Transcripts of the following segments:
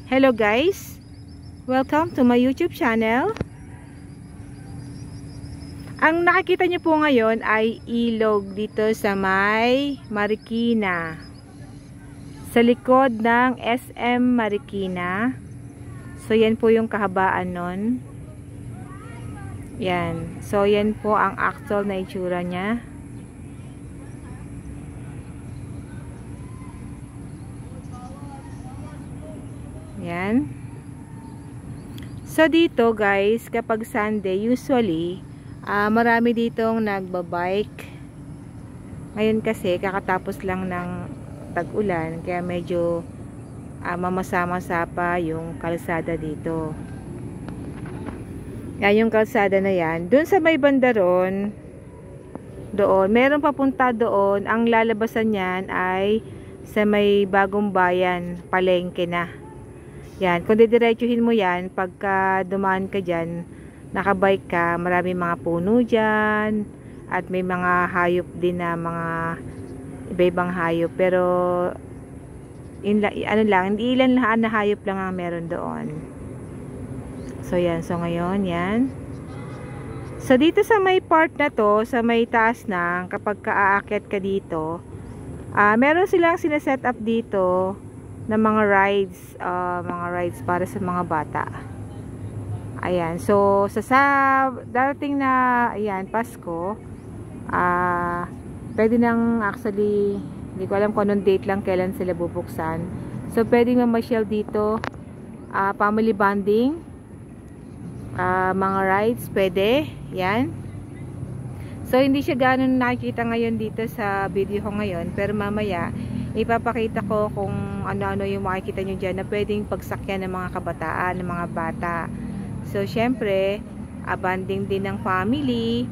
Hello guys, welcome to my YouTube channel. Ang nakikita niyo po ngayon ay ilog dito sa may Marikina, sa likod ng SM Marikina. So yan po yung kahabaan nun. Yan, so yan po ang actual na itsura niya. Yan. So dito guys, kapag Sunday, usually marami ditong nagbabike. Ngayon kasi kakatapos lang ng tag-ulan, kaya medyo mamasa-masa pa yung kalsada dito. Yan yung kalsada na yan. Doon sa may banda ron, doon, meron papunta doon. Ang lalabasan niyan ay sa may Bagong Bayan, palengke na. Yan, kung didiretsuhin mo yan, pagka dumaan ka dyan, nakabike ka, marami mga puno dyan, at may mga hayop din na mga iba-ibang hayop. Pero, ano lang, hindi ilan na hayop lang ang meron doon. So, yan. So, ngayon, yan. So, dito sa may part na to, sa may taas na, kapag ka-aakyat ka dito, meron silang sineset up dito, na mga rides para sa mga bata. Ayan, so sa darating na ayan Pasko, pwede nang actually, hindi ko alam kung anong date lang kailan sila bubuksan. So pwede mamasyal dito, family bonding, mga rides pwede, yan. So hindi siya ganoon nakikita ngayon dito sa video ko ngayon, pero mamaya ipapakita ko kung ano-ano yung makikita nyo dyan na pwedeng pagsakyan ng mga kabataan, ng mga bata. So, syempre, bonding din ng family.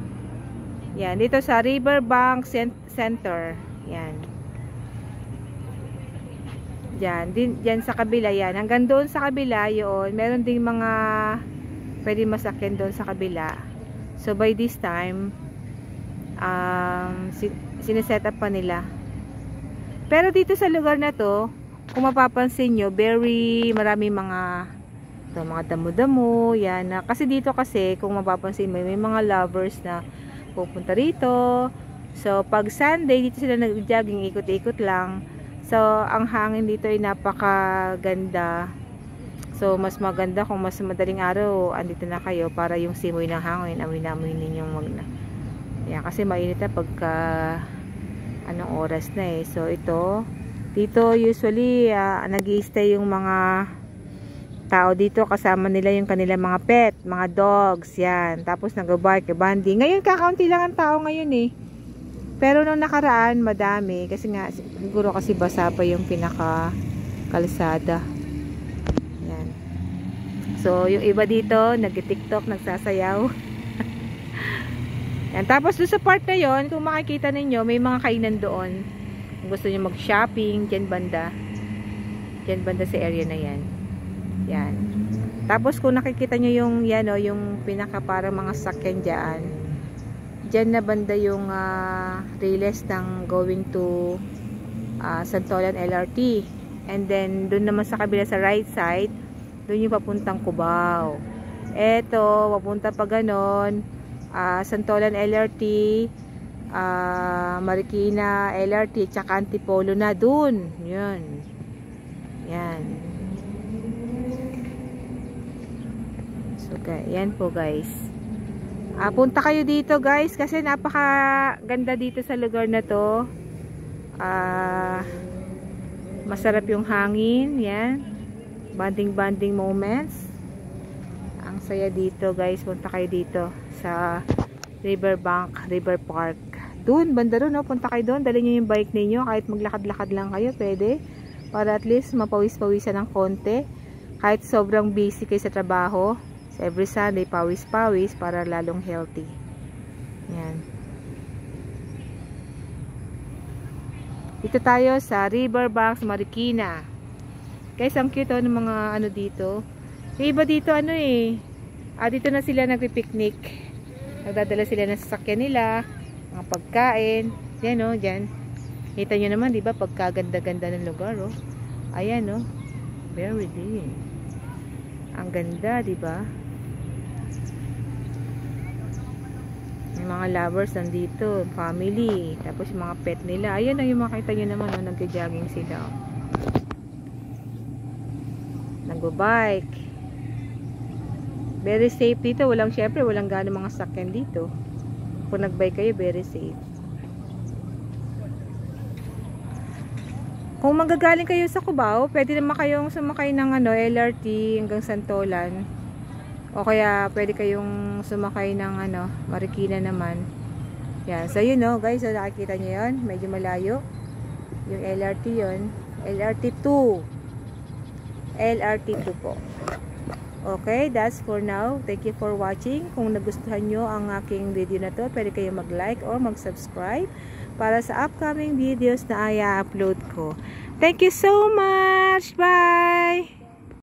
Yan, dito sa Riverbank Center. Yan. Diyan sa kabila yan. Hanggang doon sa kabila, yun, meron ding mga pwedeng masakyan doon sa kabila. So, by this time, sineset up pa nila. Pero dito sa lugar na to, kung mapapansin nyo, marami mga damo-damo, yan. Kasi dito kasi, kung mapapansin mo, may mga lovers na pupunta rito. So, pag Sunday, dito sila nag-jogging, ikot-ikot lang. So, ang hangin dito ay napakaganda. So, mas maganda kung mas madaling araw, andito na kayo para yung simoy ng hangin, amoy-amoy ninyong yan, kasi mainit na pagka anong oras na eh. So ito, dito usually nag-i-stay yung mga tao dito, kasama nila yung kanilang mga pet, mga dogs, yan. Tapos nag-bike, banding. Ngayon kakaunti lang ang tao ngayon eh. Pero nung nakaraan, madami. Kasi nga, siguro kasi basa pa yung pinaka kalsada. Yan. So yung iba dito, nag-tiktok, nagsasayaw. Yan. Tapos doon sa part na yon, kung makikita ninyo, may mga kainan doon. Kung gusto niyo mag-shopping, dyan banda sa area na yan. Yan. Tapos kung nakikita nyo yung, yan o, yung pinaka parang mga sakyan dyan na banda yung riles ng going to Santolan LRT. And then, doon naman sa kabila sa right side, doon yung papuntang Cubao. Eto, papunta pa ganon. Santolan LRT, Marikina LRT, tsaka Antipolo na dun. Yun. Yan. So, yan po guys. Punta kayo dito guys kasi napakaganda dito sa lugar na to. Masarap yung hangin. Yan. Banding moments. Ang saya dito guys. Punta kayo dito sa Riverbank, River Park. Doon, banda ron, no? Punta kayo doon. Dali nyo yung bike ninyo. Kahit maglakad-lakad lang kayo, pwede. Para at least mapawis-pawisan ng konti. Kahit sobrang busy kayo sa trabaho. So every Sunday, pawis-pawis para lalong healthy. Yan. Dito tayo sa Riverbank, Marikina. Guys, ang cute ng mga ano dito. Yung iba dito, ano eh. Dito na sila nagpipiknik. Nagdadala sila ng sasakyan nila, mga pagkain. Yan o, dyan. Kita nyo naman, di ba? Pagkaganda-ganda ng lugar, oh. Ayan, oh. Berry din. Ang ganda, di ba? May mga lovers nandito, family, tapos yung mga pet nila. Ayun na yung makita nyo naman, oh, nagja-jogging sila. Oh. Nagbo-bike. Very safe dito. Syempre, walang gano'ng mga sakyan dito. Kung nag-bike kayo, very safe. Kung magagaling kayo sa Cubao, pwede naman kayong sumakay ng LRT hanggang Santolan. O kaya pwede kayong sumakay ng Marikina naman. Yan. So yun guys, so nakikita nyo yun. Medyo malayo. Yung LRT yun. LRT 2. LRT 2 po. Okay, that's for now. Thank you for watching. Kung nagustuhan nyo ang aking video na to, pwede kayong mag-like or mag-subscribe para sa upcoming videos na i-upload ko. Thank you so much. Bye!